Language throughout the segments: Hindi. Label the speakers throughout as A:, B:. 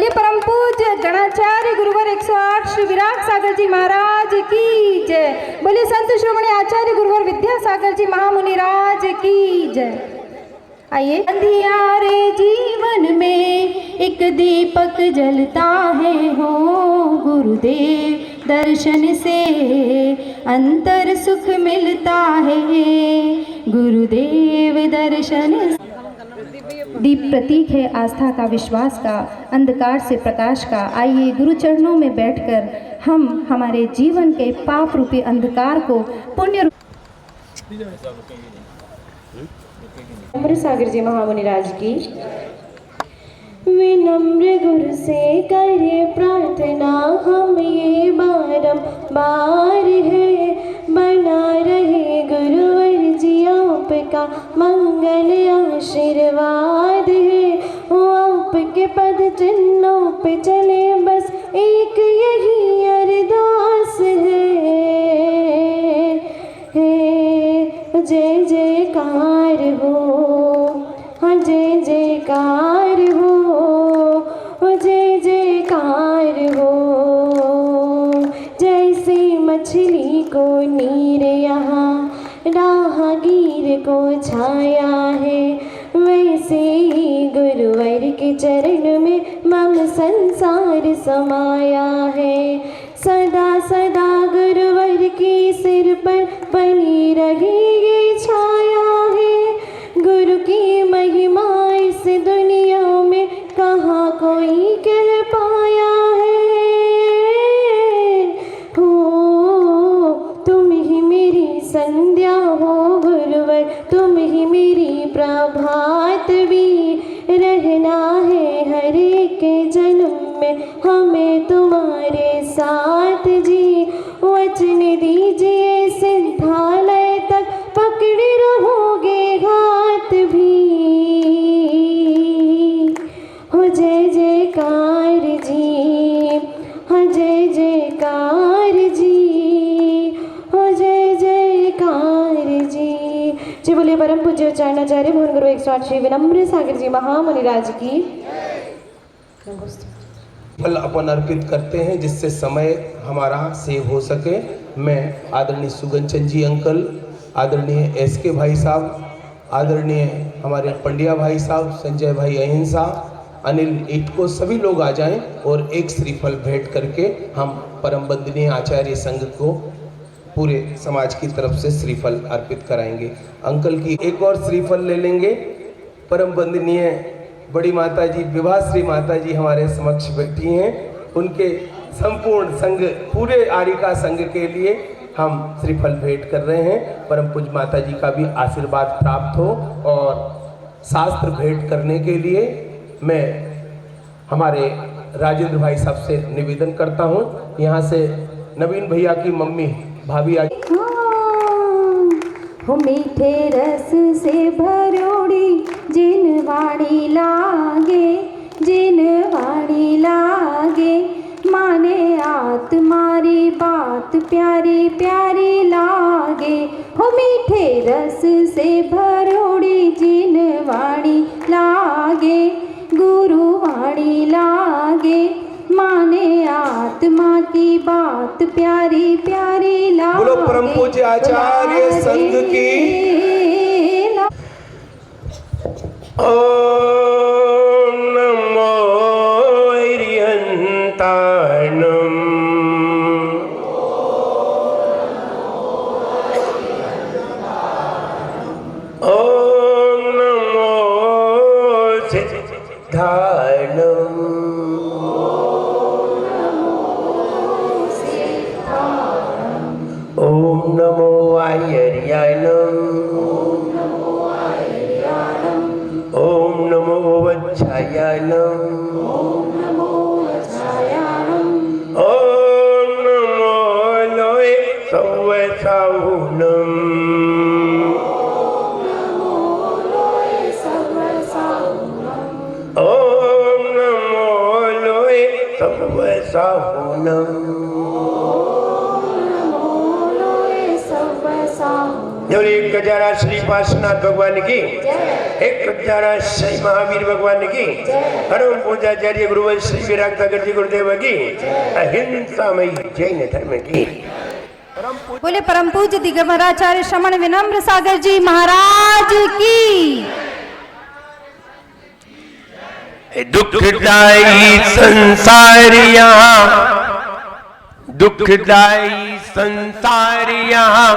A: बोलिए परम पूज्य गणाचार्य गुरुवर 108 श्री विराट सागर जी महाराज की जय। बोलिए संत शिरोमणि आचार्य गुरुवर विद्यासागर जी महामुनि राज की जय। आइए। अंधियारे जीवन में एक दीपक जलता है हो गुरुदेव दर्शन से अंतर सुख मिलता है गुरुदेव दर्शन से। दीप प्रतीक है आस्था का, विश्वास का, अंधकार से प्रकाश का। आइए गुरु चरणों में बैठकर हम हमारे जीवन के पाप रूपी अंधकार को पुण्य सागर जी महामुनि राज की।
B: विनम्र गुरु से करे प्रार्थना हम ये बारंबार है, बना रहे गुरुवर जी आपका मंगल आशीर्वाद है। वो आपके पद चिन्हों पे चले बस एक यही अरदास है। जय जयकार हो, हाँ जय जयकार हो, जय जयकार हो। जैसे मछली को नीर यहाँ राहगीर को छाया है, वैसे ही गुरुवर के चरण में मम संसार समाया है। सदा सदा गुरुवर के सिर पर बनी रही ये छाया है। गुरु की महिमा इस दुनिया में कहाँ कोई कह पाया है। हो तुम ही मेरी संध्या हो गुरुवर, तुम ही मेरी प्रभात भी। रहना है हर एक जन्म में हमें तुम्हारे साथ जी। वचन दीजिए सिद्धालय तक पकड़े रहोगे हाथ भी। हो जय जयकार जी, हाँ जय जयकार जी, हो जय जयकार जी। जी बोलिए परम पूज्य उच्चारणाचार्य भुवन गुरु 108 श्री विनम्र सागर जी महामुनि राज की।
C: फल अपन अर्पित करते हैं जिससे समय हमारा सेव हो सके। मैं आदरणीय सुगनचंद जी अंकल, आदरणीय एसके भाई साहब, आदरणीय हमारे पंड्या भाई साहब, संजय भाई अहिंसा, अनिल इटको, सभी लोग आ जाएं और एक श्रीफल भेंट करके हम परम वंदनीय आचार्य संघ को पूरे समाज की तरफ से श्रीफल अर्पित कराएंगे। अंकल की एक और श्रीफल ले लेंगे। परम वंदनीय बड़ी माता जी, विवाह श्री माता जी हमारे समक्ष बैठी हैं। उनके संपूर्ण संघ, पूरे आरिका संघ के लिए हम श्रीफल भेंट कर रहे हैं। परम पूज्य माता जी का भी आशीर्वाद प्राप्त हो। और शास्त्र भेंट करने के लिए मैं हमारे राजेंद्र भाई साहब से निवेदन करता हूँ। यहाँ से नवीन भैया की मम्मी भाभी आ।
A: हो मीठे रस से भरोड़ी जिन वाणी लागे, जिन वाणी लागे, माने आत्मारी बात प्यारी प्यारी लागे। हो मीठे रस से भरोड़ी जिन वाणी लागे, गुरु वाणी लागे, माने आत्मा की बात प्यारी प्यारी लागे।
C: बोलो परम पूज्य आचार्य संघ की। ओम नमो हरिहंताणम। ओम नमो सिद्धाणम। ओम नमो आयर्याणम। ओम नमो वज्रायाणम। ओम नमो लोय सवसाहुनम। ओम नमो लोय सवसाहुनम। एक गजारा श्री पार्श्वनाथ भगवान की।
D: एक प्यारा श्री महावीर भगवान की, परम पूजाचार्य गुरुवर श्री विराग सागर जी गुरुदेव की, अहिंसामयी जैन धर्म की।
A: बोले परम पूज्य दिगंबराचार्य श्रमण विनम्र सागर जी महाराज की।
D: दुखदाई संसार यहाँ, दुखदाई संसार यहाँ,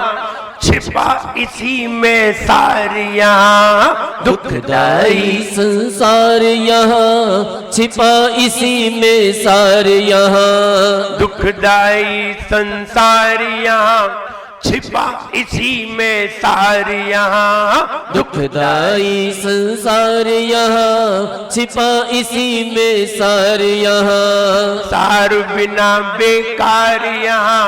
D: छिपा इसी में सार यहाँ।
E: दुखदाई संसार यहाँ, छिपा इसी में सार यहाँ।
D: दुखदाई संसार यहाँ, छिपा इसी में सार यहाँ।
E: दुखदाई संसार यहाँ, छिपा इसी में सार यहाँ।
D: सार बिना बेकार यहाँ,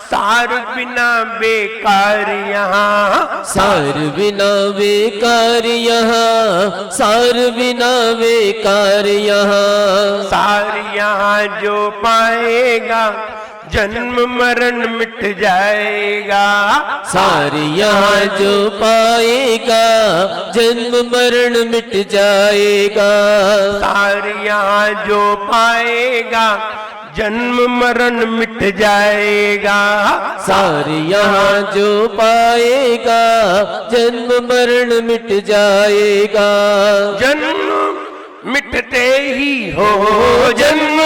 D: सार बिना बेकार यहाँ।
E: सार बिना बेकार यहाँ, सार बिना बेकार यहाँ।
D: सार यहाँ जो पाएगा, जन्म मरण मिट जाएगा।
E: सार यहाँ जो पाएगा, जन्म मरण मिट जाएगा।
D: सार यहाँ जो पाएगा, जन्म मरण मिट जाएगा।
E: सार यहाँ जो पाएगा, जन्म मरण मिट जाएगा।
D: जन्म मिटते ही हो, जन्म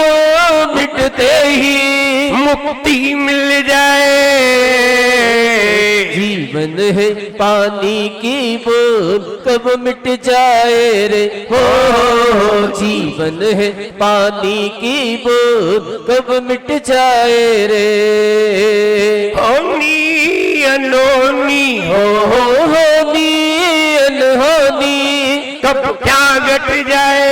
E: मिटते ही
D: मुक्ति मिल जाए।
E: जीवन है पानी की बूंद, कब मिट जाए रे हो। जीवन है पानी की बूंद, कब मिट जाए रे।
D: होनी अनोनी हो,
E: होनी अनहोनी
D: कब क्या घट जाए।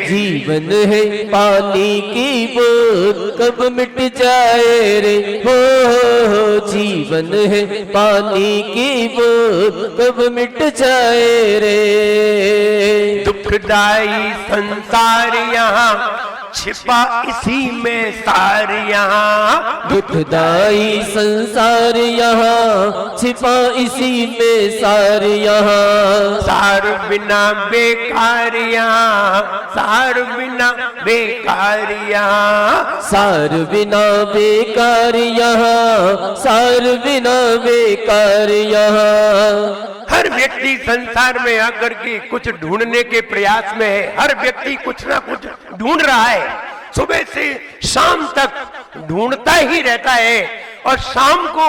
E: जीवन है पानी की बूंद, कब मिट जाए रे हो। जीवन है पानी की बूंद, कब मिट जाए रे।
D: दुखदाई संसार यहाँ, छिपा इसी में सार यहाँ।
E: दुखदाई संसार यहाँ, छिपा इसी में सार यहाँ।
D: सार बिना बेकार यहाँ, सार बिना बेकार यहाँ।
E: सार बिना बेकार यहाँ, सार बिना बेकार यहाँ।
D: हर व्यक्ति संसार में आकर के कुछ ढूंढने के प्रयास में है। हर व्यक्ति कुछ ना कुछ ढूंढ रहा है, सुबह से शाम तक ढूंढता ही रहता है। और शाम को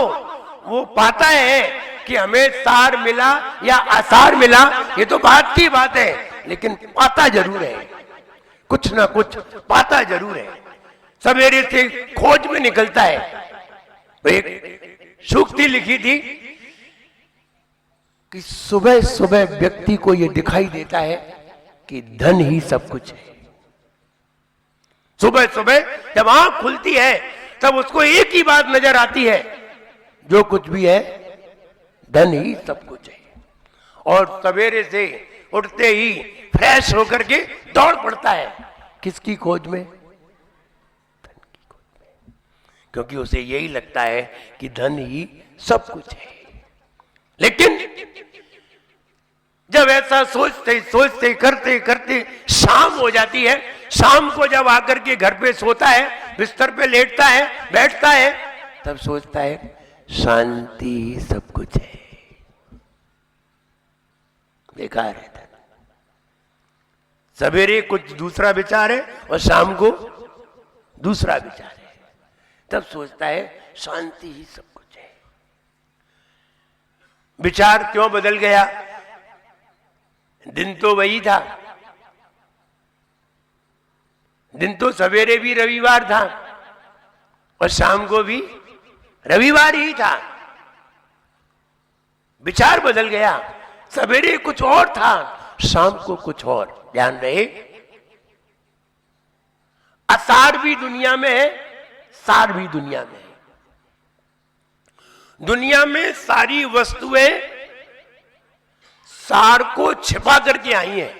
D: वो पाता है कि हमें सार मिला या आसार मिला, ये तो बात की बात है, लेकिन पाता जरूर है, कुछ ना कुछ पाता जरूर है। सवेरे से खोज में निकलता है। एक सूक्ति लिखी थी कि सुबह सुबह व्यक्ति को यह दिखाई देता है कि धन ही सब कुछ है। सुबह सुबह जब आंख खुलती है तब उसको एक ही बात नजर आती है, जो कुछ भी है धन ही सब कुछ है। और सवेरे से उठते ही फ्रेश होकर के दौड़ पड़ता है, किसकी खोज में? धन की खोज में, क्योंकि उसे यही लगता है कि धन ही सब कुछ है। लेकिन जब ऐसा सोचते सोचते करते करते शाम हो जाती है, शाम को जब आकर के घर पे सोता है, बिस्तर पे लेटता है, बैठता है, तब सोचता है शांति सब कुछ है। बेकार है धन। सवेरे कुछ दूसरा विचार है और शाम को दूसरा विचार है, तब सोचता है शांति ही सब कुछ है। विचार क्यों बदल गया? दिन तो वही था, दिन तो सवेरे भी रविवार था और शाम को भी रविवार ही था। विचार बदल गया, सवेरे कुछ और था, शाम को कुछ और। ध्यान रहे, असार भी दुनिया में है, सार भी दुनिया में है। दुनिया में सारी वस्तुएं सार को छिपा करके आई हैं।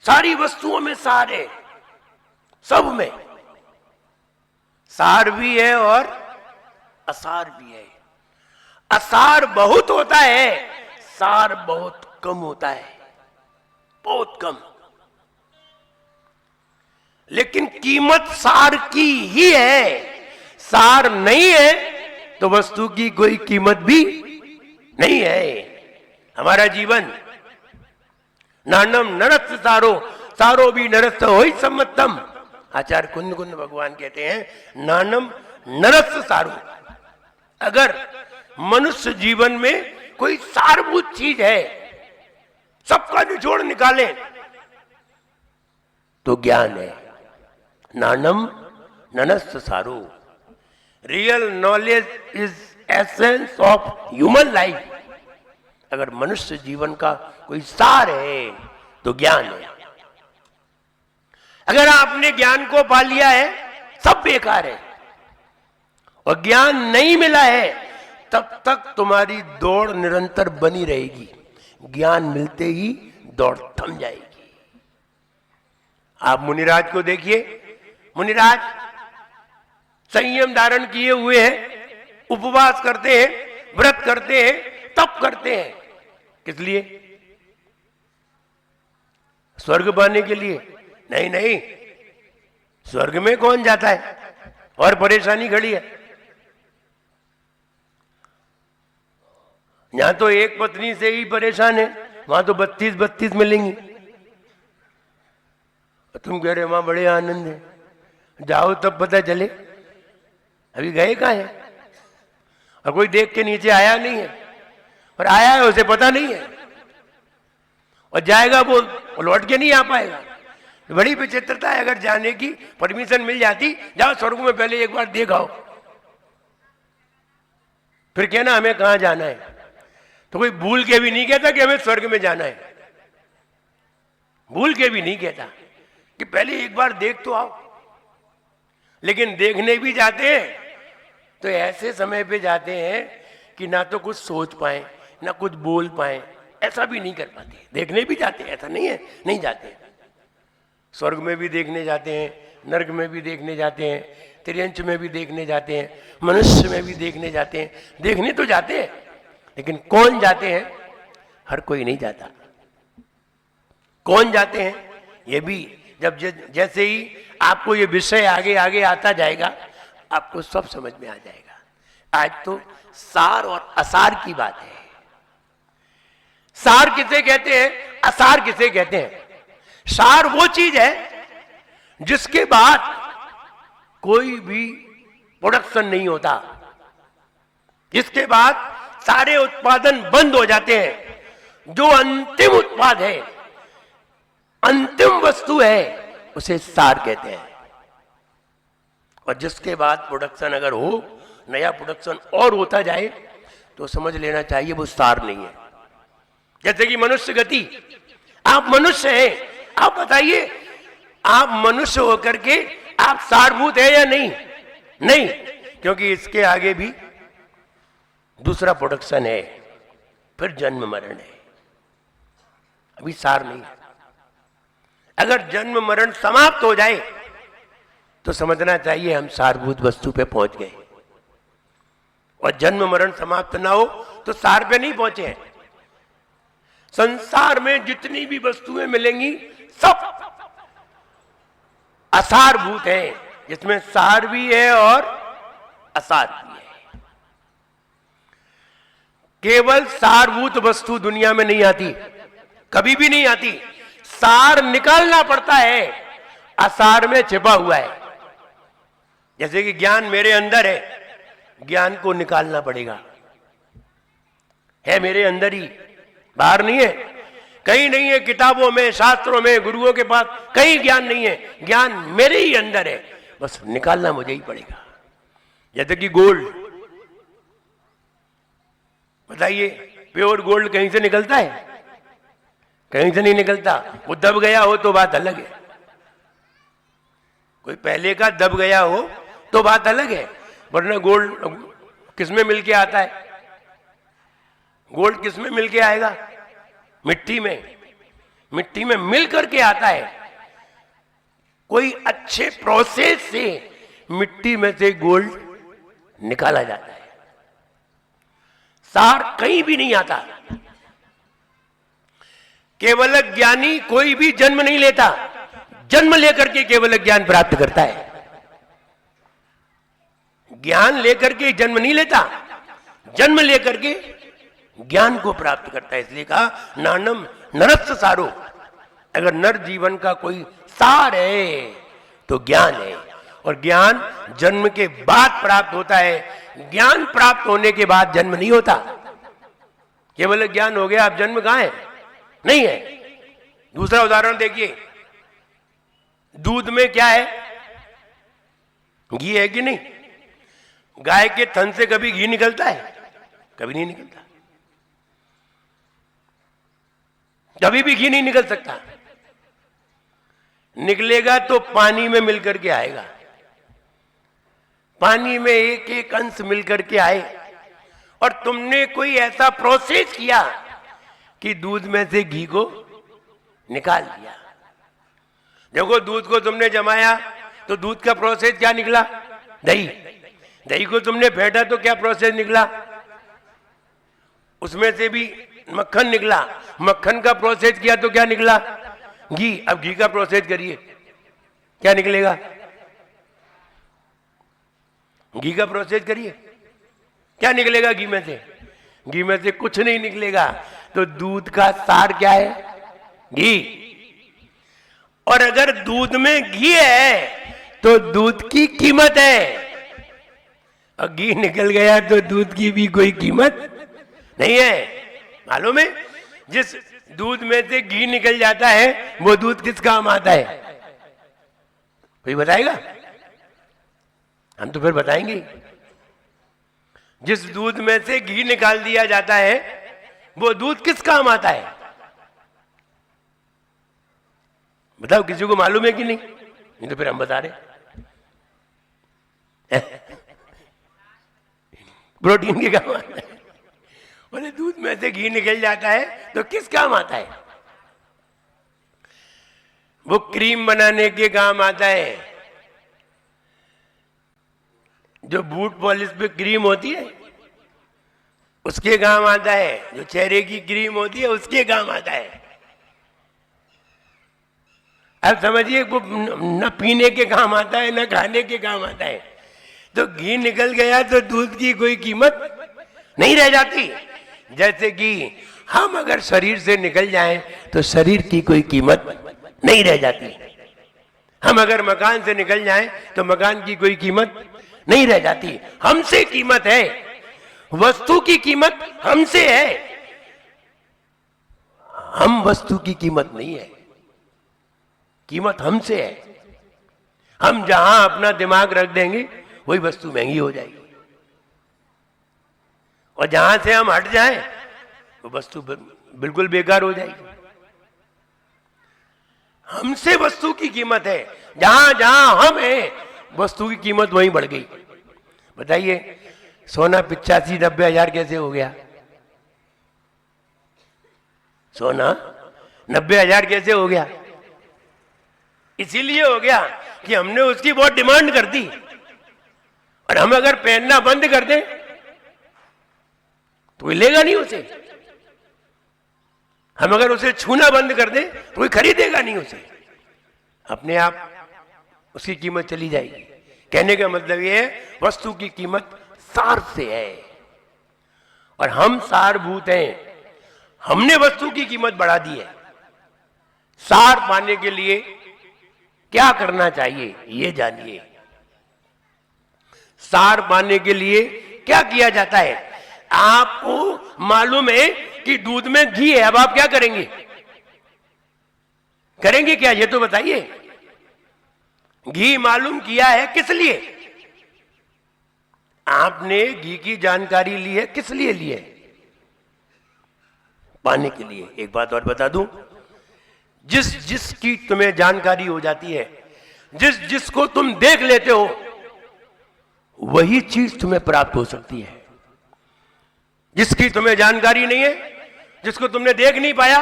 D: सारी वस्तुओं में सार है, सब में सार भी है और असार भी है। असार बहुत होता है, सार बहुत कम होता है, बहुत कम। लेकिन कीमत सार की ही है। सार नहीं है तो वस्तु की कोई कीमत भी नहीं है। हमारा जीवन नानम नरस्त सारो, सारो भी नरस्त हो ही सम्मतम। आचार्य कुंद कुंद भगवान कहते हैं नानम नरस्त सारो। अगर मनुष्य जीवन में कोई सारभूत चीज है, सबका निचोड़ निकाले, तो ज्ञान है। नानम ननस्त सारो। Real knowledge is essence of human life. अगर मनुष्य जीवन का कोई सार है तो ज्ञान है। अगर आपने ज्ञान को पा लिया है, सब बेकार है। और ज्ञान नहीं मिला है, तब तक तुम्हारी दौड़ निरंतर बनी रहेगी। ज्ञान मिलते ही दौड़ थम जाएगी। आप मुनिराज को देखिए, मुनिराज संयम धारण किए हुए हैं, उपवास करते हैं, व्रत करते हैं, तप करते हैं। किस लिए? स्वर्ग पाने के लिए? नहीं नहीं, स्वर्ग में कौन जाता है? और परेशानी खड़ी है। यहां तो एक पत्नी से ही परेशान है, वहां तो 32 मिलेंगी। तुम कह रहे वहां बड़े आनंद है, जाओ तब पता चले। अभी गए कहां है? और कोई देख के नीचे आया नहीं है, और आया है उसे पता नहीं है, और जाएगा वो लौट के नहीं आ पाएगा। बड़ी विचित्रता है। अगर जाने की परमिशन मिल जाती, जाओ स्वर्ग में पहले एक बार देख आओ, फिर कहना हमें कहां जाना है। तो कोई भूल के भी नहीं कहता कि हमें स्वर्ग में जाना है। भूल के भी नहीं कहता कि पहले एक बार देख तो आओ। लेकिन देखने भी जाते हैं तो ऐसे समय पे जाते हैं कि ना तो कुछ सोच पाए, ना कुछ बोल पाए, ऐसा भी नहीं कर पाते। देखने भी जाते हैं, ऐसा नहीं है नहीं जाते। स्वर्ग में भी देखने जाते हैं, नरक में भी देखने जाते हैं, त्रियंच में भी देखने जाते हैं, मनुष्य में भी देखने जाते हैं। देखने तो जाते हैं, लेकिन कौन जाते हैं? हर कोई नहीं जाता। कौन जाते हैं? ये भी जब जैसे ही आपको ये विषय आगे आगे आता जाएगा, आपको सब समझ में आ जाएगा। आज तो सार और असार की बात है। सार किसे कहते हैं, असार किसे कहते हैं? सार वो चीज है जिसके बाद कोई भी प्रोडक्शन नहीं होता, जिसके बाद सारे उत्पादन बंद हो जाते हैं। जो अंतिम उत्पाद है, अंतिम वस्तु है, उसे सार कहते हैं। और जिसके बाद प्रोडक्शन अगर हो, नया प्रोडक्शन और होता जाए, तो समझ लेना चाहिए वो सार नहीं है। जैसे कि मनुष्य गति, आप मनुष्य हैं, आप बताइए, आप मनुष्य होकर के आप सारभूत है या नहीं? नहीं, क्योंकि इसके आगे भी दूसरा प्रोडक्शन है, फिर जन्म मरण है, अभी सार नहीं है। अगर जन्म मरण समाप्त हो जाए तो समझना चाहिए हम सारभूत वस्तु पे पहुंच गए। और जन्म मरण समाप्त ना हो तो सार पे नहीं पहुंचे हैं। संसार में जितनी भी वस्तुएं मिलेंगी सब असारभूत है, जिसमें सार भी है और असार भी है। केवल सारभूत वस्तु दुनिया में नहीं आती, कभी भी नहीं आती। सार निकालना पड़ता है, असार में छिपा हुआ है। जैसे कि ज्ञान मेरे अंदर है, ज्ञान को निकालना पड़ेगा। है मेरे अंदर ही, बाहर नहीं है, कहीं नहीं है, किताबों में, शास्त्रों में, गुरुओं के पास कहीं ज्ञान नहीं है। ज्ञान मेरे ही अंदर है, बस निकालना मुझे ही पड़ेगा। जैसे कि गोल्ड, बताइए प्योर गोल्ड कहीं से निकलता है? कहीं से नहीं निकलता। वो दब गया हो तो बात अलग है, कोई पहले का दब गया हो तो बात अलग है, वरना गोल्ड किसमें मिलके आता है? गोल्ड किसमें मिलके आएगा? मिट्टी में। मिट्टी में मिल करके आता है। कोई अच्छे प्रोसेस से मिट्टी में से गोल्ड निकाला जाता है। सार कहीं भी नहीं आता। केवल ज्ञानी कोई भी जन्म नहीं लेता, जन्म लेकर के केवल ज्ञान प्राप्त करता है। ज्ञान लेकर के जन्म नहीं लेता, जन्म लेकर के ज्ञान को प्राप्त करता है। इसलिए कहा नानम नरस्य सारो, अगर नर जीवन का कोई सार है तो ज्ञान है, और ज्ञान जन्म के बाद प्राप्त होता है। ज्ञान प्राप्त होने के बाद जन्म नहीं होता। केवल ज्ञान हो गया, अब जन्म कहां है? नहीं है। दूसरा उदाहरण देखिए, दूध में क्या है? घी है कि नहीं? गाय के थन से कभी घी निकलता है? कभी नहीं निकलता, कभी भी घी नहीं निकल सकता। निकलेगा तो पानी में मिलकर के आएगा, पानी में एक एक अंश मिलकर के आए, और तुमने कोई ऐसा प्रोसेस किया कि दूध में से घी को निकाल दिया। देखो, दूध को तुमने जमाया तो दूध का प्रोसेस क्या निकला? दही। दही को तुमने फेंटा तो क्या प्रोसेस निकला? उसमें से भी मक्खन निकला। मक्खन का प्रोसेस किया तो क्या निकला? घी। अब घी का प्रोसेस करिए, क्या निकलेगा? घी का प्रोसेस करिए, क्या निकलेगा घी में से? घी में से कुछ नहीं निकलेगा। तो दूध का सार क्या है? घी। और अगर दूध में घी है तो दूध की कीमत है, और घी निकल गया तो दूध की भी कोई कीमत नहीं है। मालूम है, जिस दूध में से घी निकल जाता है वो दूध किस काम आता है? कोई बताएगा? हम तो फिर बताएंगे। जिस दूध में से घी निकाल दिया जाता है वो दूध किस काम आता है? बताओ, किसी को मालूम है कि नहीं? नहीं तो फिर हम बता रहे। प्रोटीन के काम आता है। बोले दूध में से घी निकल जाता है तो किस काम आता है? वो क्रीम बनाने के काम आता है। जो बूट पॉलिश पे क्रीम होती है उसके काम आता है। जो चेहरे की क्रीम होती है उसके काम आता है। अब समझिए, वो न पीने के काम आता है न खाने के काम आता है। तो घी निकल गया तो दूध की कोई कीमत नहीं रह जाती। जैसे कि हम अगर शरीर से निकल जाएं तो शरीर की कोई कीमत नहीं रह जाती। हम अगर मकान से निकल जाएं तो मकान की कोई कीमत नहीं रह जाती। हमसे कीमत है, वस्तु की कीमत हमसे है, हम वस्तु की कीमत नहीं है। कीमत हमसे है। हम जहां अपना दिमाग रख देंगे वही वस्तु महंगी हो जाएगी, और जहां से हम हट जाएं वो वस्तु बिल्कुल बेकार हो जाएगी। हमसे वस्तु की कीमत है। जहां जहां हम हैं वस्तु की कीमत वहीं बढ़ गई। बताइए, सोना 85-90 हजार कैसे हो गया? सोना 90 हजार कैसे हो गया? इसीलिए हो गया कि हमने उसकी बहुत डिमांड कर दी, और हम अगर पहनना बंद कर दें तो कोई लेगा नहीं उसे। हम अगर उसे छूना बंद कर दें तो कोई खरीदेगा नहीं उसे। अपने आप उसकी कीमत चली जाएगी। कहने का मतलब यह है, वस्तु की कीमत सार से है, और हम सारभूत हैं। हमने वस्तु की कीमत बढ़ा दी है। सार पाने के लिए क्या करना चाहिए ये जानिए। सार पाने के लिए क्या किया जाता है? आपको मालूम है कि दूध में घी है, अब आप क्या करेंगे? करेंगे क्या, ये तो बताइए। घी मालूम किया है किस लिए? आपने घी की जानकारी ली है किस लिए ली है? पाने के लिए। एक बात और बता दूं, जिसकी तुम्हें जानकारी हो जाती है, जिसको तुम देख लेते हो, वही चीज तुम्हें प्राप्त हो सकती है। जिसकी तुम्हें जानकारी नहीं है, जिसको तुमने देख नहीं पाया,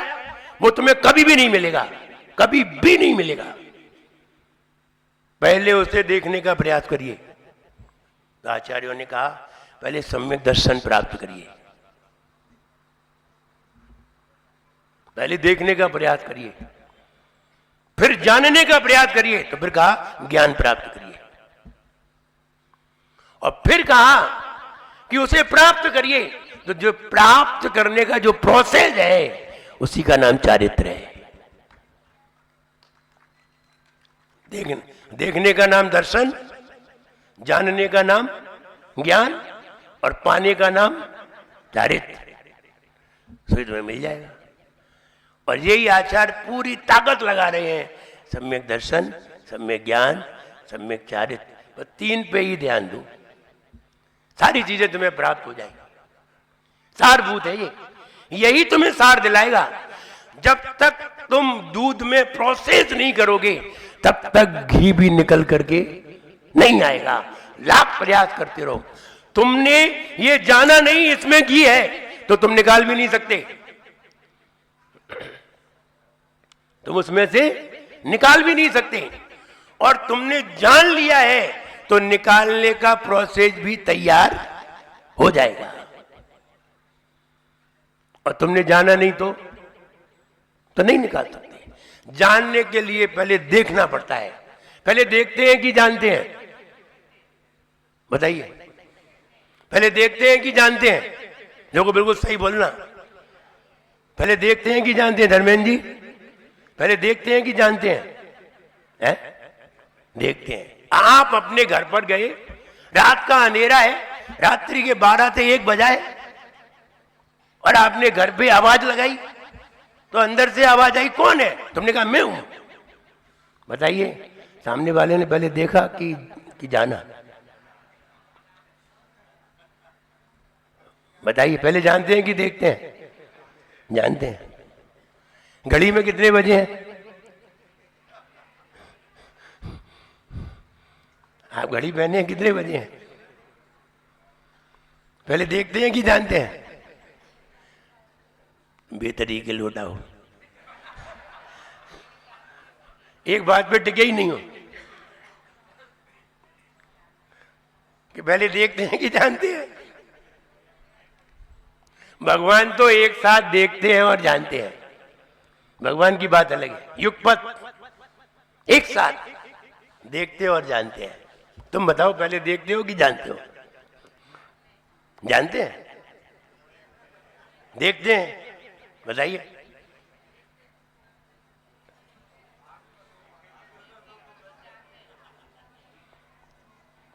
D: वो तुम्हें कभी भी नहीं मिलेगा, कभी भी नहीं मिलेगा। पहले उसे देखने का प्रयास करिए। तो आचार्यों ने कहा, पहले सम्यक दर्शन प्राप्त करिए। पहले देखने का प्रयास करिए, फिर जानने का प्रयास करिए, तो फिर कहा ज्ञान प्राप्त करिए, और फिर कहा कि उसे प्राप्त करिए। तो जो प्राप्त करने का जो प्रोसेस है उसी का नाम चारित्र है। देखने का नाम दर्शन, जानने का नाम ज्ञान, और पाने का नाम चारित्र। तो तुम्हें मिल जाएगा। और यही आचार्य पूरी ताकत लगा रहे हैं, सम्यक दर्शन, सम्यक ज्ञान, सम्यक चारित्र। 3 पे ही ध्यान दो, सारी चीजें तुम्हें प्राप्त हो जाएगी। सारभूत है ये, यही तुम्हें सार दिलाएगा। जब तक तुम दूध में प्रोसेस नहीं करोगे तब तक घी भी निकल करके नहीं आएगा। लाख प्रयास करते रहो। तुमने ये जाना नहीं इसमें घी है, तो तुम निकाल भी नहीं सकते। तुम उसमें से निकाल भी नहीं सकते। और तुमने जान लिया है तो निकालने का प्रोसेस भी तैयार हो जाएगा। और तुमने जाना नहीं तो नहीं निकाल सकते। जानने के लिए पहले देखना पड़ता है। पहले देखते हैं कि जानते हैं? बताइए, पहले देखते हैं कि जानते हैं? देखो बिल्कुल सही बोलना। पहले देखते हैं कि जानते हैं? धर्मेंद्र जी, पहले देखते हैं कि जानते हैं? देखते हैं। आप अपने घर पर गए, रात का अंधेरा है, रात्रि के 12 से 1 बजा है, और आपने घर पे आवाज लगाई, तो अंदर से आवाज आई, कौन है? तुमने कहा मैं हूं। बताइए, सामने वाले ने पहले देखा कि जाना? बताइए, पहले जानते हैं कि देखते हैं? जानते हैं। घड़ी में कितने बजे हैं? आप घड़ी पहने हैं, कितने बजे हैं? पहले देखते हैं कि जानते हैं? बेतरीके लौटा हो, एक बात पे टिके ही नहीं हो कि पहले देखते हैं कि जानते हैं। भगवान तो एक साथ देखते हैं और जानते हैं। भगवान की बात अलग है। युगपत एक साथ देखते और जानते हैं। तुम बताओ, पहले देखते हो कि जानते हो? जानते हैं? देखते हैं? बताइए।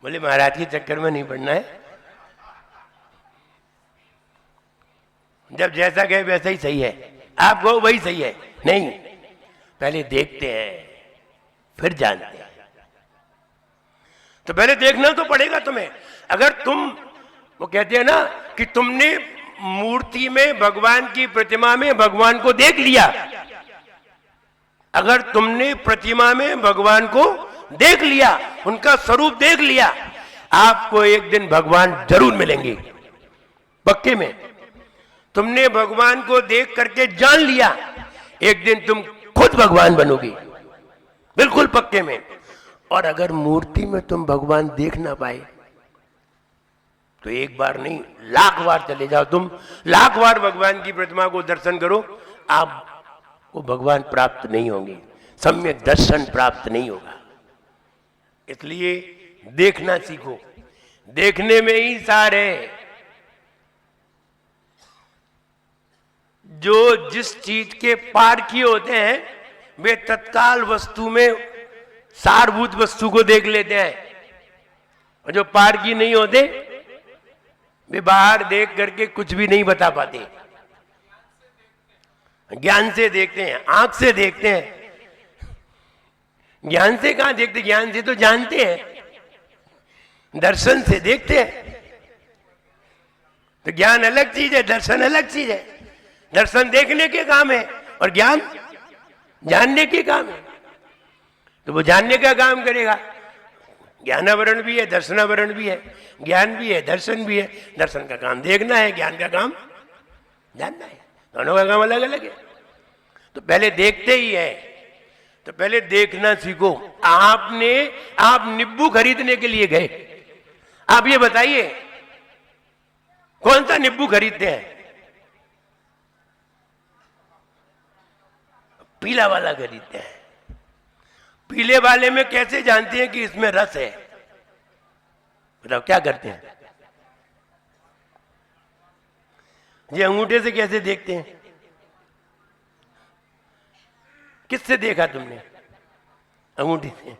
D: बोले महाराज के चक्कर में नहीं पड़ना है, जब जैसा कहे वैसा ही सही है, आप कहो वही सही है। नहीं, पहले देखते हैं फिर जानते हैं। तो पहले देखना तो पड़ेगा तुम्हें। अगर तुम, वो कहते हैं ना कि तुमने मूर्ति में, भगवान की प्रतिमा में भगवान को देख लिया, अगर तुमने प्रतिमा में भगवान को देख लिया, उनका स्वरूप देख लिया, आपको एक दिन भगवान जरूर मिलेंगे, पक्के में। तुमने भगवान को देख करके जान लिया, एक दिन तुम खुद भगवान बनोगे, बिल्कुल पक्के में। और अगर मूर्ति में तुम भगवान देख ना पाए तो एक बार नहीं, लाख बार चले जाओ तुम, लाख बार भगवान की प्रतिमा को दर्शन करो, आपको भगवान प्राप्त नहीं होंगे, सम्यक दर्शन प्राप्त नहीं होगा। इसलिए देखना सीखो, देखने में ही सार है। जो जिस चीज के पारखी होते हैं वे तत्काल वस्तु में सारभूत वस्तु को देख लेते हैं, और जो पारखी नहीं होते वे बाहर देख करके कुछ भी नहीं बता पाते। ज्ञान से देखते हैं, आंख से देखते हैं। ज्ञान से कहां देखते? ज्ञान से तो जानते हैं, दर्शन से देखते हैं। तो ज्ञान अलग चीज है, दर्शन अलग चीज है। दर्शन देखने के काम है और ज्ञान जानने के काम है। तो वो जानने का काम करेगा। ज्ञानावरण भी है, दर्शनावरण भी है, ज्ञान भी है, दर्शन भी है। दर्शन का काम देखना है, ज्ञान का काम जानना है। दोनों का काम अलग अलग है। तो पहले देखते ही है, तो पहले देखना सीखो। आप नींबू खरीदने के लिए गए, आप ये बताइए कौन सा नींबू खरीदते हैं? पीला वाला खरीदते हैं। पीले वाले में कैसे जानते हैं कि इसमें रस है? बताओ क्या करते हैं? ये अंगूठे से कैसे देखते हैं? किससे देखा तुमने? अंगूठे से।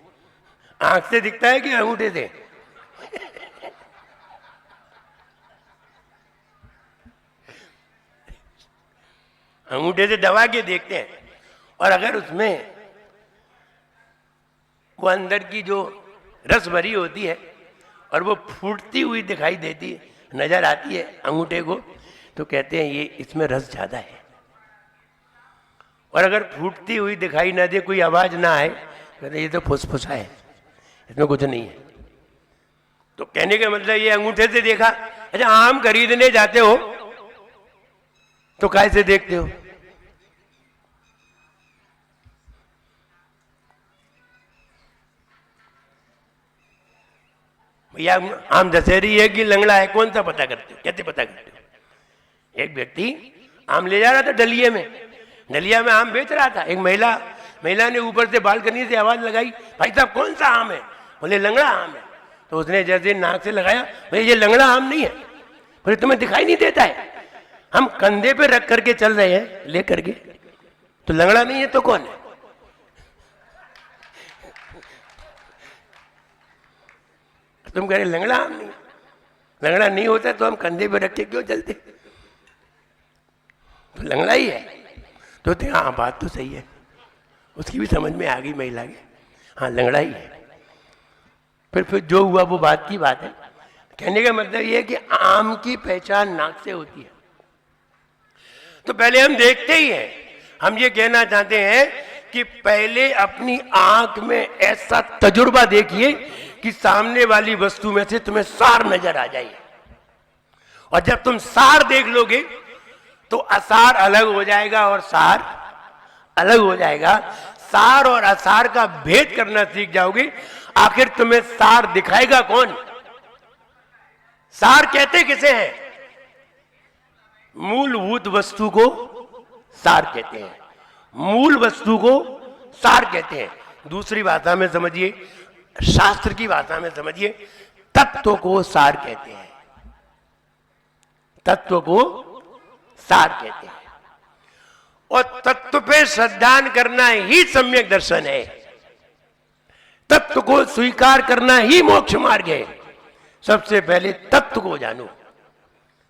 D: आंख से दिखता है कि अंगूठे से? अंगूठे से दबा के देखते हैं। और अगर उसमें वो अंदर की जो रस भरी होती है और वो फूटती हुई दिखाई देती है, नजर आती है अंगूठे को, तो कहते हैं ये इसमें रस ज्यादा है। और अगर फूटती हुई दिखाई ना दे, कोई आवाज ना आए, कहते हैं ये तो फुसफुसा है, इसमें कुछ नहीं है। तो कहने का मतलब ये अंगूठे से देखा। अच्छा, आम खरीदने जाते हो तो कैसे देखते हो? भैया आम दशहरी है कि लंगड़ा है, कौन सा पता करते हो? कैसे पता करते हो? एक व्यक्ति आम ले जा रहा था डलिया में आम बेच रहा था। एक महिला ने ऊपर से बालकनी से आवाज लगाई, भाई साहब कौन सा आम है? बोले लंगड़ा आम है। तो उसने जैसे नाक से लगाया, भाई ये लंगड़ा आम नहीं है। बोले तुम्हें दिखाई नहीं देता है? हम कंधे पे रख करके चल रहे हैं ले करके, तो लंगड़ा नहीं है तो कौन है? तुम कह रहे लंगड़ा आम नहीं, लंगड़ा नहीं होता तो हम कंधे पे रख के क्यों चलते? तो लंगड़ा ही है। तो हाँ बात तो सही है, उसकी भी समझ में आ गई महिला के, हाँ लंगड़ा ही है। फिर जो हुआ वो बात की बात है। कहने का मतलब ये है कि आम की पहचान नाक से होती है। तो पहले हम देखते ही हैं। हम ये कहना चाहते हैं कि पहले अपनी आंख में ऐसा तजुर्बा देखिए कि सामने वाली वस्तु में से तुम्हें सार नजर आ जाए। और जब तुम सार देख लोगे तो असार अलग हो जाएगा और सार अलग हो जाएगा। सार और असार का भेद करना सीख जाओगे। आखिर तुम्हें सार दिखाएगा कौन? सार कहते किसे हैं? मूलभूत वस्तु को सार कहते हैं, मूल वस्तु को सार कहते हैं। दूसरी भाषा में समझिए, शास्त्र की भाषा में समझिए, तत्व को सार कहते हैं। तत्व को सार कहते हैं। और तत्व पे श्रद्धान करना ही सम्यक दर्शन है। तत्व को स्वीकार करना ही मोक्ष मार्ग है। सबसे पहले तत्व को जानो,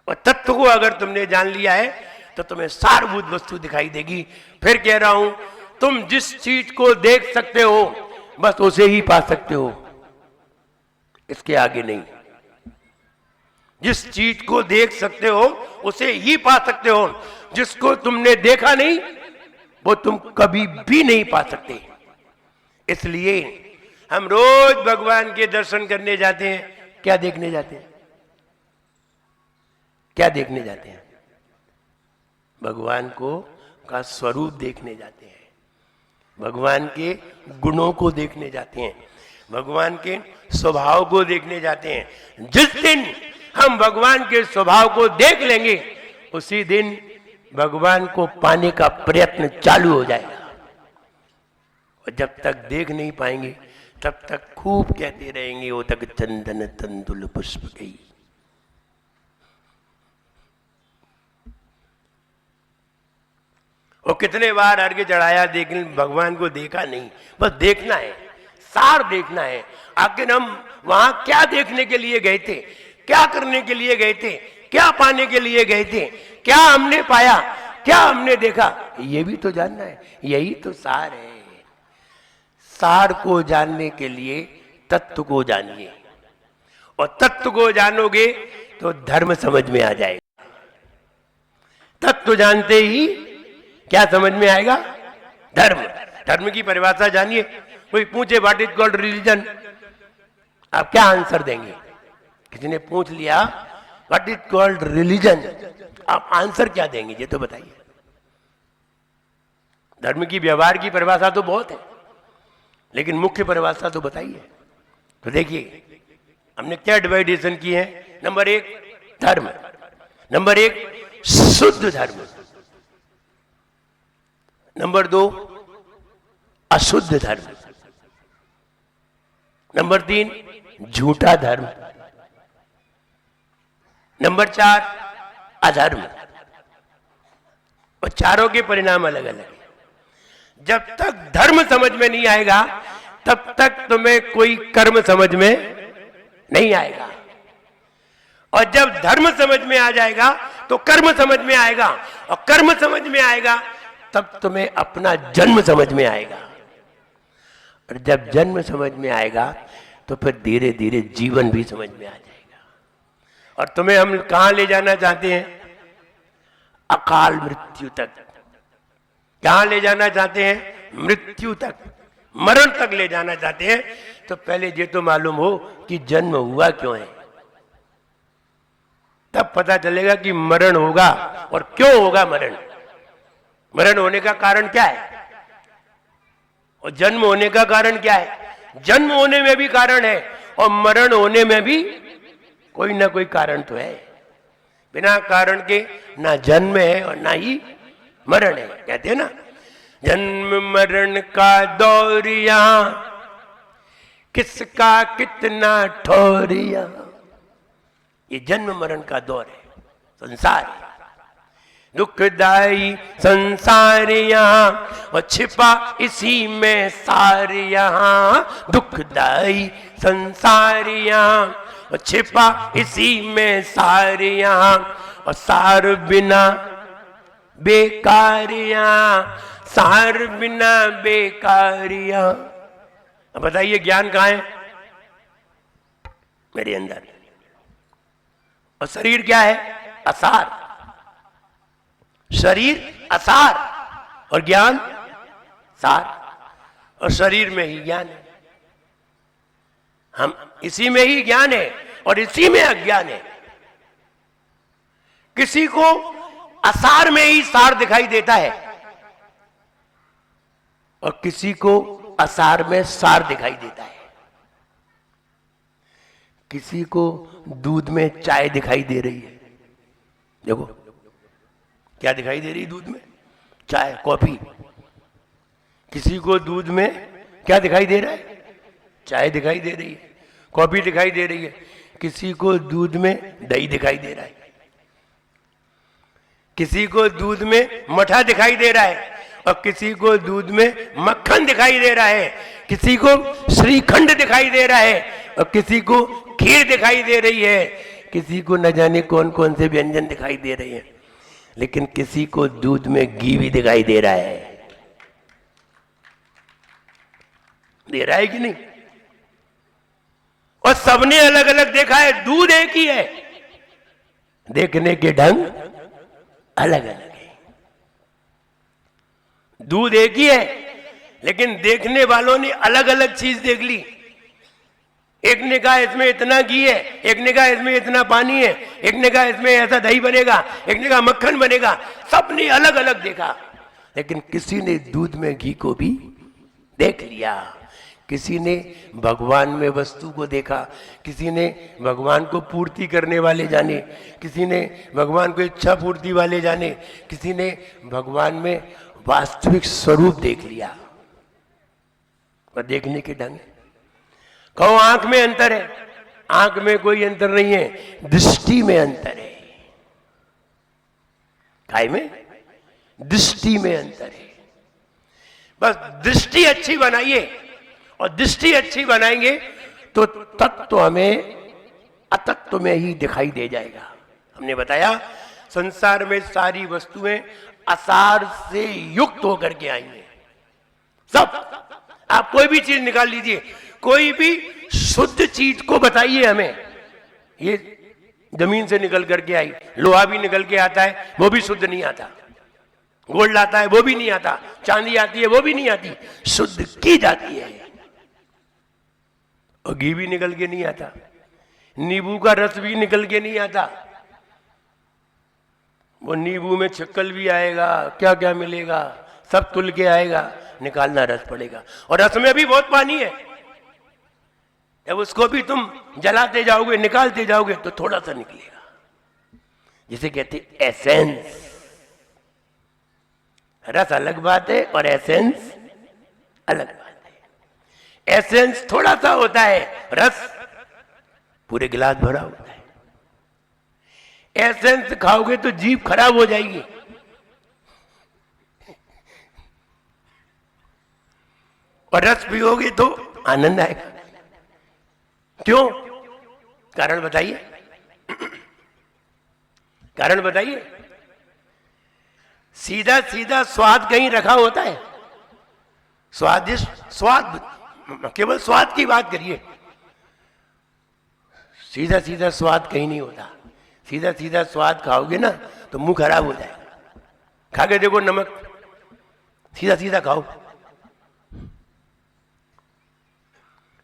D: और तत्व को अगर तुमने जान लिया है तो तुम्हें सारभूत वस्तु दिखाई देगी। फिर कह रहा हूं, तुम जिस चीज को देख सकते हो बस उसे ही पा सकते हो, इसके आगे नहीं। जिस चीज को देख सकते हो उसे ही पा सकते हो। जिसको तुमने देखा नहीं वो तुम कभी भी नहीं पा सकते। इसलिए हम रोज भगवान के दर्शन करने जाते हैं। क्या देखने जाते हैं? क्या देखने जाते हैं? भगवान को का स्वरूप देखने जाते हैं, भगवान के गुणों को देखने जाते हैं, भगवान के स्वभाव को देखने जाते हैं। जिस दिन हम भगवान के स्वभाव को देख लेंगे उसी दिन भगवान को पाने का प्रयत्न चालू हो जाएगा। और जब तक देख नहीं पाएंगे तब तक खूब कहते रहेंगे, ओ तक चंदन तंदुल पुष्प गई। और कितने बार अर्घ्य चढ़ाया, लेकिन भगवान को देखा नहीं। बस देखना है, सार देखना है। आखिर हम वहां क्या देखने के लिए गए थे, क्या करने के लिए गए थे, क्या पाने के लिए गए थे, क्या हमने पाया, क्या हमने देखा, ये भी तो जानना है। यही तो सार है। सार को जानने के लिए तत्व को जानिए, और तत्व को जानोगे तो धर्म समझ में आ जाएगा। तत्व जानते ही क्या समझ में आएगा? धर्म। धर्म की परिभाषा जानिए। कोई पूछे व्हाट इज कॉल्ड रिलीजन, आप क्या आंसर देंगे? किसी ने पूछ लिया व्हाट इज कॉल्ड रिलीजन, आप आंसर क्या देंगे? ये तो बताइए। धर्म की व्यवहार की परिभाषा तो बहुत है, लेकिन मुख्य परिभाषा तो बताइए। तो देखिए हमने क्या डिवाइडेशन की है। नंबर 1 धर्म, नंबर 1 शुद्ध धर्म, नंबर 2 अशुद्ध धर्म। नंबर 3 झूठा धर्म। नंबर 4 अधर्म। और चारों के परिणाम अलग अलग हैं। जब तक धर्म समझ में नहीं आएगा तब तक तुम्हें कोई कर्म समझ में नहीं आएगा, और जब धर्म समझ में आ जाएगा तो कर्म समझ में आएगा, और कर्म समझ में आएगा तब तुम्हें अपना जन्म समझ में आएगा, और जब जन्म समझ में आएगा तो फिर धीरे धीरे जीवन भी समझ में आ जाएगा। और तुम्हें हम कहां ले जाना चाहते हैं? अकाल मृत्यु तक। कहां ले जाना चाहते हैं? मृत्यु तक, मरण तक ले जाना चाहते हैं। तो पहले ये तो मालूम हो कि जन्म हुआ क्यों है, तब पता चलेगा कि मरण होगा, और क्यों होगा मरण। मरण होने का कारण क्या है और जन्म होने का कारण क्या है? जन्म होने में भी कारण है और मरण होने में भी कोई ना कोई कारण तो है। बिना कारण के ना जन्म है और ना ही मरण है। कहते हैं ना, जन्म मरण का दौरिया किसका कितना ठोरिया। ये जन्म मरण का दौर है, संसार है, दुखदाई संसार यहाँ और छिपा इसी में सार यहाँ। दुखदाई संसार यहाँ और छिपा इसी में सार यहाँ, और सार बिना बेकार यहाँ, सार बिना बेकार यहाँ। अब बताइए ज्ञान कहाँ है? मेरे अंदर। और शरीर क्या है? असार। शरीर असार और ज्ञान सार, और शरीर में ही ज्ञान है। हम इसी में ही ज्ञान है और इसी में अज्ञान है। किसी को असार में ही सार दिखाई देता है और किसी को असार में सार दिखाई देता है। किसी को दूध में चाय दिखाई दे रही है। देखो क्या दिखाई दे रही है दूध में? चाय, कॉफी। किसी को दूध में क्या दिखाई दे रहा है? चाय दिखाई दे रही है, कॉफी दिखाई दे रही है। किसी को दूध में दही दिखाई दे रहा है, किसी को दूध में मठा दिखाई दे रहा है, और किसी को दूध में मक्खन दिखाई दे रहा है, किसी को श्रीखंड दिखाई दे रहा है, और किसी को खीर दिखाई दे रही है, किसी को न जाने कौन कौन से व्यंजन दिखाई दे रहे हैं, लेकिन किसी को दूध में घी भी दिखाई दे रहा है। दे रहा है कि नहीं? और सबने अलग अलग देखा है। दूध एक ही है, देखने के ढंग अलग अलग है। दूध एक ही है लेकिन देखने वालों ने अलग अलग चीज देख ली। एक ने कहा इसमें इतना घी है, एक ने कहा इसमें इतना पानी है, एक ने कहा इसमें ऐसा दही बनेगा, एक ने कहा मक्खन बनेगा। सबने अलग अलग देखा, लेकिन किसी ने दूध में घी को भी देख लिया। किसी ने भगवान में वस्तु को देखा, किसी ने भगवान को पूर्ति करने वाले जाने, किसी ने भगवान को इच्छा पूर्ति वाले जाने, किसी ने भगवान में वास्तविक स्वरूप देख लिया। और देखने के ढंग, कहो आंख में अंतर है, आंख में कोई अंतर नहीं है, दृष्टि में अंतर है। काय में? दृष्टि में अंतर है। बस दृष्टि अच्छी बनाइए, और दृष्टि अच्छी बनाएंगे तो तत्व हमें अतत्व में ही दिखाई दे जाएगा। हमने बताया संसार में सारी वस्तुएं असार से युक्त होकर के आई हैं। सब, आप कोई भी चीज निकाल लीजिए, कोई भी शुद्ध चीज को बताइए हमें। ये जमीन से निकल करके आई, लोहा भी निकल के आता है, वो भी शुद्ध नहीं आता। गोल्ड आता है, वो भी नहीं आता। चांदी आती है, वो भी नहीं आती। शुद्ध की जाती है। और घी भी निकल के नहीं आता, नींबू का रस भी निकल के नहीं आता। वो नींबू में छिक्कल भी आएगा, क्या क्या मिलेगा, सब तुल के आएगा, निकालना रस पड़ेगा। और रस में भी बहुत पानी है, जब उसको भी तुम जलाते जाओगे, निकालते जाओगे तो थोड़ा सा निकलेगा, जिसे कहते एसेंस। रस अलग बात है और एसेंस अलग बात है। एसेंस थोड़ा सा होता है, रस पूरे गिलास भरा होता है। एसेंस खाओगे तो जीभ खराब हो जाएगी, और रस पियोगे तो आनंद आएगा। क्यों? कारण बताइए, कारण बताइए। सीधा सीधा स्वाद कहीं रखा होता है? स्वादिष्ट स्वाद, केवल स्वाद की बात करिए, सीधा सीधा स्वाद कहीं नहीं होता। सीधा सीधा स्वाद खाओगे ना तो मुंह खराब हो जाएगा। खा के देखो नमक, सीधा सीधा खाओ,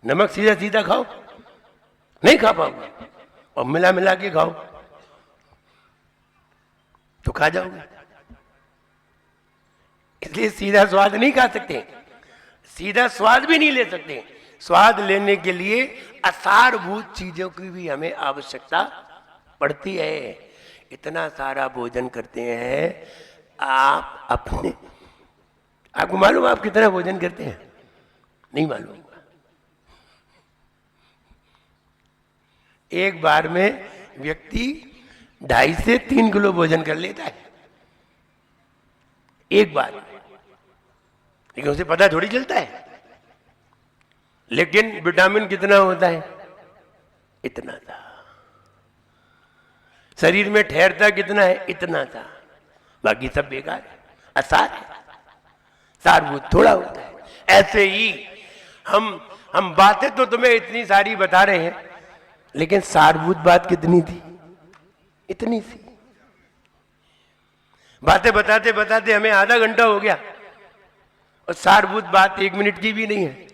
D: नमक सीधा सीधा खाओ, नहीं खा पाओगे, और मिला मिला के खाओ तो खा जाओगे। इसलिए सीधा स्वाद नहीं खा सकते, सीधा स्वाद भी नहीं ले सकते। स्वाद लेने के लिए असारभूत चीजों की भी हमें आवश्यकता पड़ती है। इतना सारा भोजन करते हैं आप अपने, आपको मालूम आप कितना भोजन करते हैं? नहीं मालूम। एक बार में व्यक्ति 2.5 से 3 किलो भोजन कर लेता है एक बार, लेकिन उसे पता थोड़ी चलता है। लेकिन विटामिन कितना होता है? इतना था। शरीर में ठहरता कितना है? इतना था। बाकी सब बेकार है, असार है, सारभूत थोड़ा होता है। ऐसे ही हम बातें तो तुम्हें इतनी सारी बता रहे हैं, लेकिन सारभूत बात कितनी थी? इतनी सी। बातें बताते बताते हमें आधा घंटा हो गया, और सारभूत बात 1 मिनट की भी नहीं है,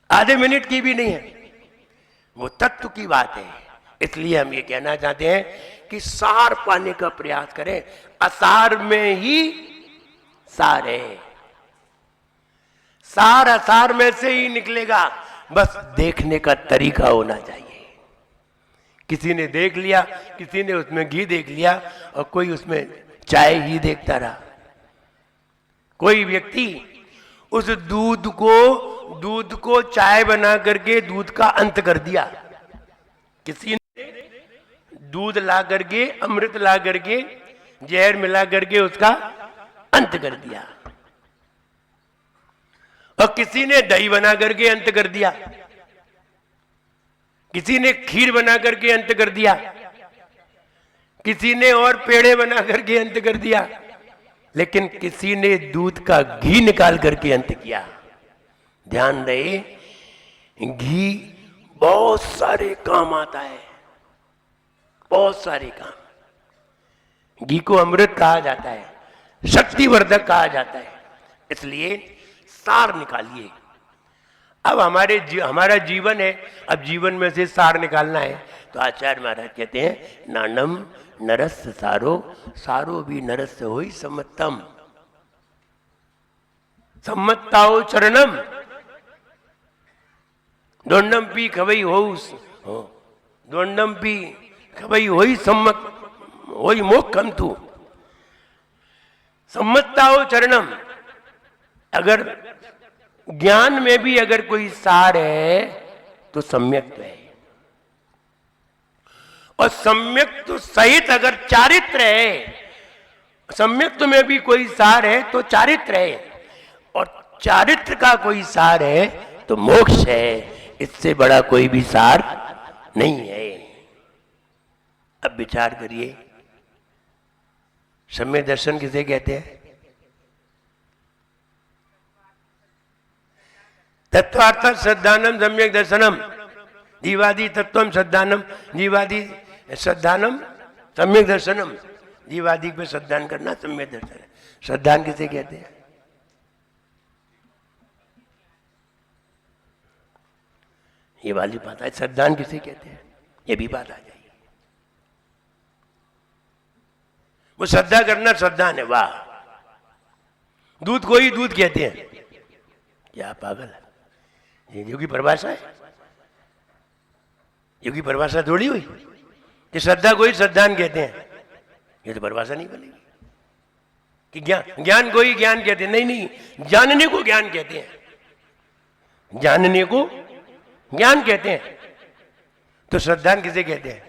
D: आधे मिनट की भी नहीं है, वो तत्व की बात है। इसलिए हम ये कहना चाहते हैं कि सार पाने का प्रयास करें। असार में ही सार है, सार असार में से ही निकलेगा, बस देखने का तरीका होना चाहिए। किसी ने देख लिया, किसी ने उसमें घी देख लिया, और कोई उसमें चाय ही देखता रहा। कोई व्यक्ति उस दूध को चाय बना करके दूध का अंत कर दिया। किसी ने दूध ला करके, अमृत ला करके, जहर मिला करके उसका अंत कर दिया, और किसी ने दही बना करके अंत कर दिया, किसी ने खीर बना करके अंत कर दिया, किसी ने और पेड़े बना करके अंत कर दिया, लेकिन किसी ने दूध का घी निकाल करके अंत किया। ध्यान रहे, घी बहुत सारे काम आता है, बहुत सारे काम। घी को अमृत कहा जाता है, शक्तिवर्धक कहा जाता है। इसलिए सार निकालिए। अब हमारा जीवन है, अब जीवन में से सार निकालना है, तो आचार्य महाराज कहते हैं नानम नरस्य सारो, सारो भी नरस्य होई सम्मतम, सम्मताओ चरणम, दोंडम पी खबई हो, दोंडम पी खबई होई सम्मत होई मोक्षम तू, सम्मताओ चरणम। अगर ज्ञान में भी अगर कोई सार है तो सम्यक्त्व है, और सम्यक्त्व सहित अगर चारित्र है, सम्यक्त्व में भी कोई सार है तो चारित्र है, और चारित्र का कोई सार है तो मोक्ष है। इससे बड़ा कोई भी सार नहीं है। अब विचार करिए, सम्यक दर्शन किसे कहते हैं? तत्वार्थ श्रद्धानम सम्यक दर्शनम, जीवादि तत्वम श्रद्धानम, जीवादि श्रद्धानम सम्यक दर्शनम। जीवादि पे श्रद्धान करना सम्यक दर्शन है। श्रद्धान किसे कहते हैं? ये वाली बात है। श्रद्धान किसे कहते हैं? ये भी बात आ जाएगी। वो श्रद्धा करना श्रद्धान है। वाह, दूध को ही दूध कहते हैं, क्या पागल है? ये योगी परिभाषा है, योगी परिभाषा थोड़ी हुई कि श्रद्धा को ही श्रद्धान कहते हैं। ये तो परिभाषा नहीं बनेगी। कि ज्ञान को ही ज्ञान कहते हैं। नहीं नहीं, जानने को ज्ञान कहते हैं, जानने को ज्ञान कहते हैं। तो श्रद्धा किसे कहते हैं?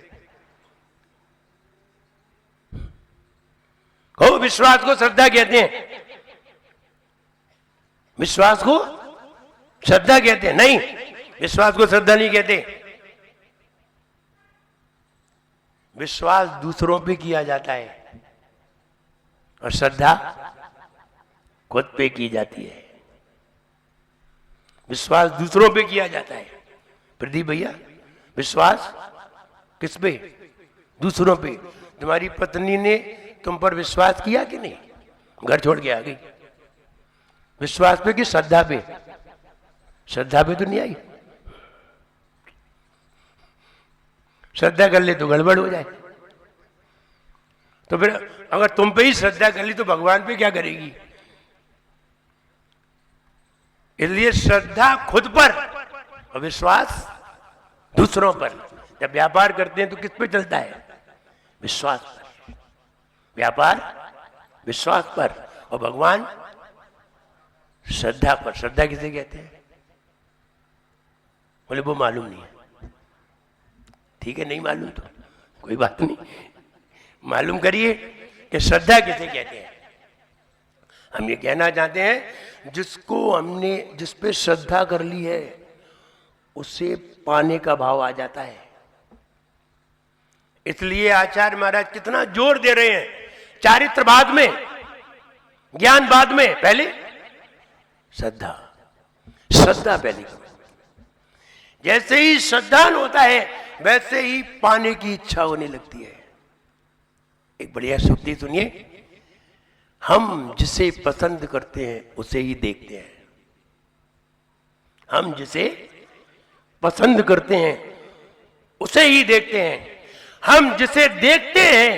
D: कहो विश्वास को श्रद्धा कहते हैं, विश्वास को श्रद्धा कहते हैं। नहीं, विश्वास को श्रद्धा नहीं कहते। विश्वास दूसरों पे किया जाता है और श्रद्धा खुद पे की जाती है। विश्वास दूसरों पे किया जाता है। प्रदीप भैया, विश्वास किस पे? दूसरों पे। तुम्हारी पत्नी ने तुम पर विश्वास किया कि नहीं? घर छोड़ के आ गई। विश्वास पे कि श्रद्धा पे? श्रद्धा पे तो नहीं आई। श्रद्धा कर ले तो गड़बड़ हो जाए। तो फिर अगर तुम पे ही श्रद्धा कर ली तो भगवान पे क्या करेगी? इसलिए श्रद्धा खुद पर और विश्वास दूसरों पर। जब व्यापार करते हैं तो किस पे चलता है? विश्वास पर। व्यापार विश्वास पर और भगवान श्रद्धा पर। श्रद्धा किसे कहते हैं? बोले वो मालूम नहीं है। ठीक है, नहीं मालूम तो कोई बात नहीं, मालूम करिए कि श्रद्धा किसे कहते हैं। हम ये कहना चाहते हैं जिसको हमने जिस पे श्रद्धा कर ली है उसे पाने का भाव आ जाता है। इसलिए आचार्य महाराज कितना जोर दे रहे हैं, चारित्र बाद में, ज्ञान बाद में, पहले श्रद्धा। श्रद्धा पहले। जैसे ही श्रद्धान होता है वैसे ही पाने की इच्छा होने लगती है। एक बढ़िया सूक्ति सुनिए, हम जिसे पसंद करते हैं उसे ही देखते हैं। हम जिसे पसंद करते हैं उसे ही देखते हैं। हम जिसे देखते हैं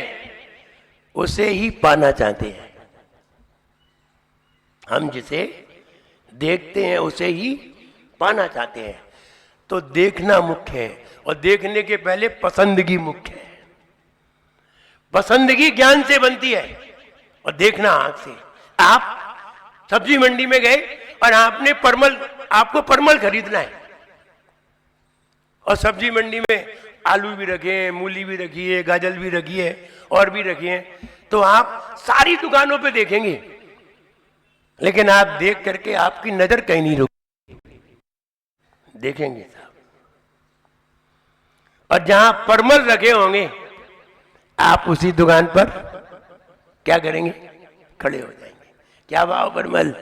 D: उसे ही पाना चाहते हैं। हम जिसे देखते हैं उसे ही पाना चाहते हैं। तो देखना मुख्य है और देखने के पहले पसंदगी मुख्य है। पसंदगी ज्ञान से बनती है और देखना आंख से। आप सब्जी मंडी में गए और आपको परमल खरीदना है और सब्जी मंडी में आलू भी रखे हैं, मूली भी रखी है, गाजर भी रखी है और भी रखी है। तो आप सारी दुकानों पे देखेंगे लेकिन आप देख करके आपकी नजर कहीं नहीं रुकेगी, देखेंगे साहब। और जहां परमल रखे होंगे आप उसी दुकान पर क्या करेंगे? खड़े हो जाएंगे। क्या भाव परमल?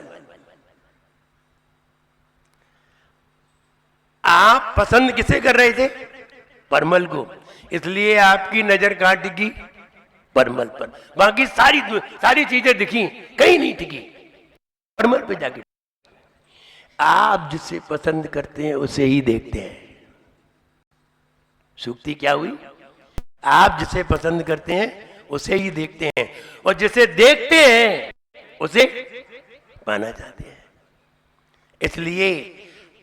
D: आप पसंद किसे कर रहे थे? परमल को। इसलिए आपकी नजर कहां टिकी? परमल पर। बाकी सारी चीजें दिखी, कहीं नहीं टिकी, परमल पे जाके। आप जिसे पसंद करते हैं उसे ही देखते हैं। सूक्ति क्या हुई? आप जिसे पसंद करते हैं उसे ही देखते हैं और जिसे देखते हैं उसे पाना चाहते हैं। इसलिए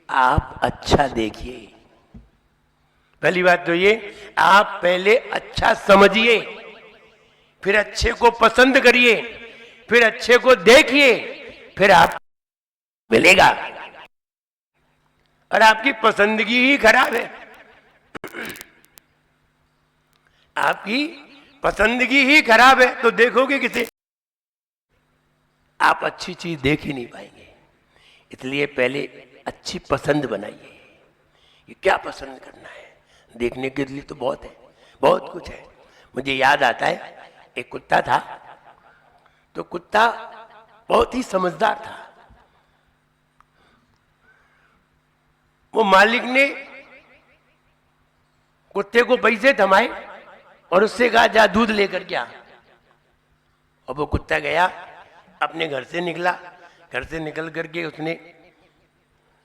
D: आप अच्छा देखिए। पहली बात तो ये, आप पहले अच्छा समझिए, फिर अच्छे को पसंद करिए, फिर अच्छे को देखिए, फिर आप मिलेगा। और आपकी पसंदगी ही खराब है, आपकी पसंदगी ही खराब है तो देखोगे किसे? आप अच्छी चीज देख ही नहीं पाएंगे। इसलिए पहले अच्छी पसंद बनाइए। ये क्या पसंद करना है? देखने के लिए तो बहुत है, बहुत कुछ है। मुझे याद आता है एक कुत्ता था, तो कुत्ता बहुत ही समझदार था। वो मालिक ने कुत्ते को पैसे थमाए और उससे कहा जा दूध लेकर के आ। और वो कुत्ता गया, अपने घर से निकला, घर से निकल करके उसने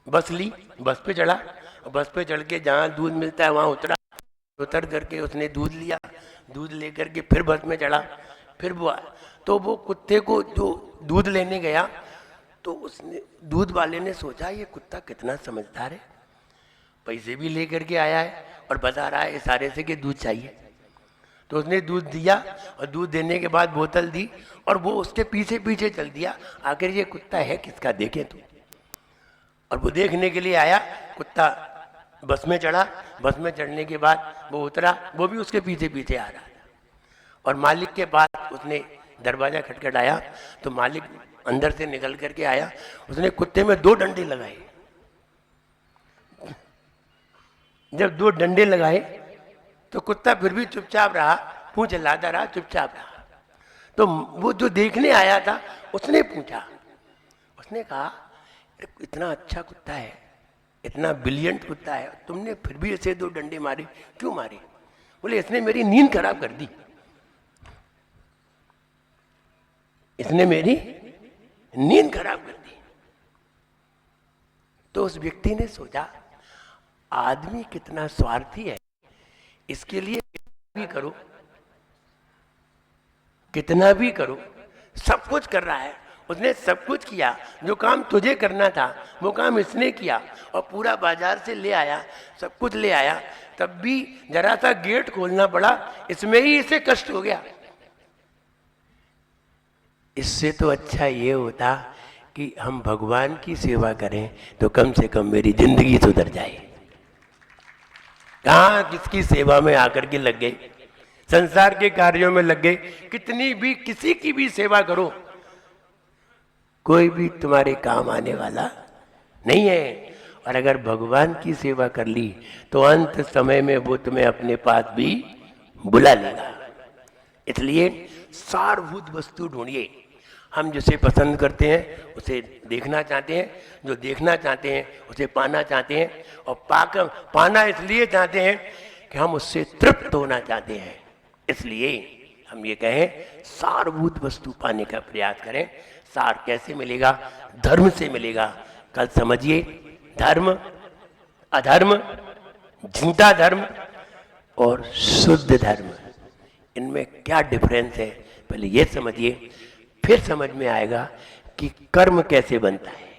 D: बस ली, बस पे चढ़ा और बस पे चढ़ के जहाँ दूध मिलता है वहाँ उतरा। उतर करके उसने दूध लिया, दूध लेकर के फिर बस में चढ़ा, फिर वो तो वो कुत्ते को जो दूध लेने गया तो उसने दूध वाले ने सोचा ये कुत्ता कितना समझदार है, पैसे भी लेकर के आया है और बता रहा है इशारे से कि दूध चाहिए। तो उसने दूध दिया और दूध देने के बाद बोतल दी और वो उसके पीछे पीछे चल दिया। आखिर ये कुत्ता है किसका, देखे तू। और वो देखने के लिए आया। कुत्ता बस में चढ़ा, बस में चढ़ने के बाद वो उतरा, वो भी उसके पीछे पीछे आ रहा था। और मालिक के पास उसने दरवाज़ा खटखटाया तो मालिक अंदर से निकल करके आया। उसने कुत्ते में 2 डंडे लगाए। जब 2 डंडे लगाए तो कुत्ता फिर भी चुपचाप रहा, पूंछ हिलाता रहा, चुपचाप रहा। तो वो जो देखने आया था उसने पूछा, उसने कहा इतना अच्छा कुत्ता है, इतना ब्रिलियंट कुत्ता है, तुमने फिर भी ऐसे 2 डंडे मारे, क्यों मारे? बोले इसने मेरी नींद खराब कर दी, इसने मेरी नींद खराब कर दी। तो उस व्यक्ति ने सोचा आदमी कितना स्वार्थी है, इसके लिए कितना भी करो, सब कुछ कर रहा है। उसने सब कुछ किया, जो काम तुझे करना था वो काम इसने किया और पूरा बाजार से ले आया, सब कुछ ले आया, तब भी जरा सा गेट खोलना पड़ा, इसमें ही इसे कष्ट हो गया। इससे तो अच्छा ये होता कि हम भगवान की सेवा करें तो कम से कम मेरी जिंदगी सुधर जाए। कहाँ किसकी सेवा में आकर के लग गए, संसार के कार्यों में लग गए। कितनी भी किसी की भी सेवा करो, कोई भी तुम्हारे काम आने वाला नहीं है। और अगर भगवान की सेवा कर ली तो अंत समय में वो तुम्हें अपने पास भी बुला लेगा। इसलिए सारभूत वस्तु ढूंढिए। हम जिसे पसंद करते हैं उसे देखना चाहते हैं, जो देखना चाहते हैं उसे पाना चाहते हैं, और पाना इसलिए चाहते हैं कि हम उससे तृप्त होना चाहते हैं। इसलिए हम ये कहें सारभूत वस्तु पाने का प्रयास करें। सार कैसे मिलेगा? धर्म से मिलेगा। कल समझिए, धर्म, अधर्म, झूठा धर्म और शुद्ध धर्म, इनमें क्या डिफरेंस है पहले ये समझिए, फिर समझ में आएगा कि कर्म कैसे बनता है।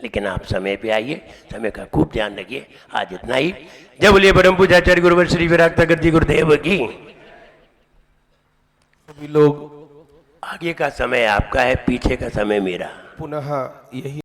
D: लेकिन आप समय पे आइए, समय का खूब ध्यान रखिए। आज इतना ही। जय बोलिए परम पूज्याचार्य गुरुवर श्री विराट सागर जी गुरुदेव की।
C: सभी लोग
D: आगे का समय आपका है, पीछे का समय मेरा।
C: पुनः यही